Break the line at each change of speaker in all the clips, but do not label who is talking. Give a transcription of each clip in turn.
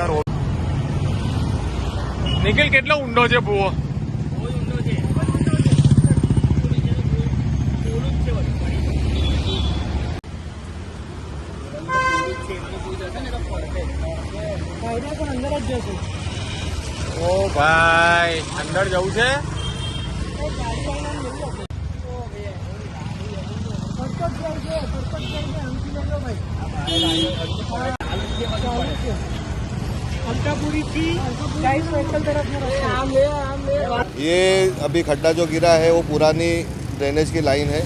ના રોડ. નિખિલ, કેટલો ઊંડો છે ભૂવો? ઓ ભાઈ, અંદર જવું છે?
ये अभी खड्डा जो गिरा है वो पुरानी ड्रेनेज की लाइन है।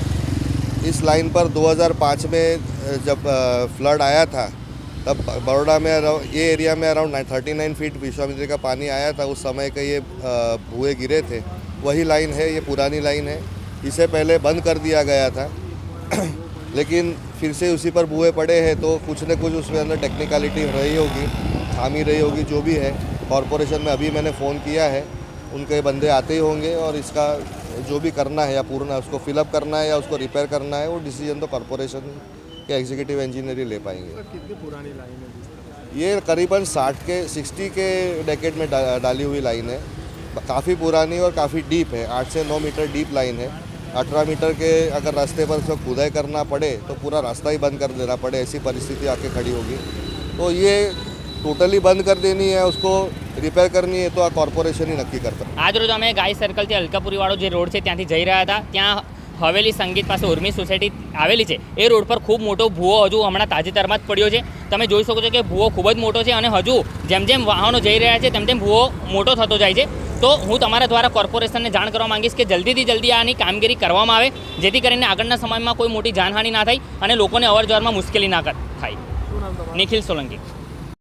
इस लाइन पर 2005 में जब फ्लड आया था तब बड़ौदा में ये एरिया में अराउंड 39 फीट विश्वामित्री का पानी आया था। उस समय के ये भुए गिरे थे, वही लाइन है, ये पुरानी लाइन है। इसे पहले बंद कर दिया गया था लेकिन फिर से उसी पर भुए पड़े हैं, तो कुछ न कुछ उसमें अंदर टेक्निकलिटी रही होगी, खामी रही होगी, जो भी है। कॉरपोरेशन में अभी मैंने फ़ोन किया है, उनके बंदे आते ही होंगे और इसका जो भी करना है या पूर्ण उसको फिलअप करना है या उसको रिपेयर करना है, वो डिसीजन तो कॉरपोरेशन के एग्जीक्यूटिव इंजीनियर ही ले पाएंगे।
कितनी पुरानी लाइन है?
ये करीबन 60 के डेकेड में डाली हुई लाइन है। काफ़ी पुरानी और काफ़ी डीप है, 8 से 9 मीटर डीप लाइन है। 18 मीटर के अगर रास्ते पर उसको खुदाई करना पड़े तो पूरा रास्ता ही बंद कर देना पड़े, ऐसी परिस्थिति आके खड़ी होगी। तो ये टोटली बंद कर देनी है, उसको रिपेयर करनी है तो आ कॉर्पोरेशन ही नक्की करता।
आज रोज अमे गाय सर्कल अलकापुरी वाळो जे रोड है त्याथी जई रह्या हता, त्यां हवेली संगीत पास उर्मी सोसायटी आवेली है। ए रोड पर खूब मोटो भूवो हजू हमणां ताजेतरमां ज पड्यो छे। तमे जोई शको छो कि भूवो खूब ज मोटो छे अने हजू जेम जेम वाहनो जई रह्या छे तेम तेम भूवो मोटो थतो जाय छे। तो हूँ तमारा द्वारा कॉर्पोरेशन ने जाण करवा मांगीश कि जल्दी थी जल्दी आनी कामगीरी करवामां आवे, जेथी करीने आगळना समयमां कोई मोटी जानहानि ना थाय अने लोकोने अवरजवरमां मुश्केली ना थाय। निखिल सोलंकी।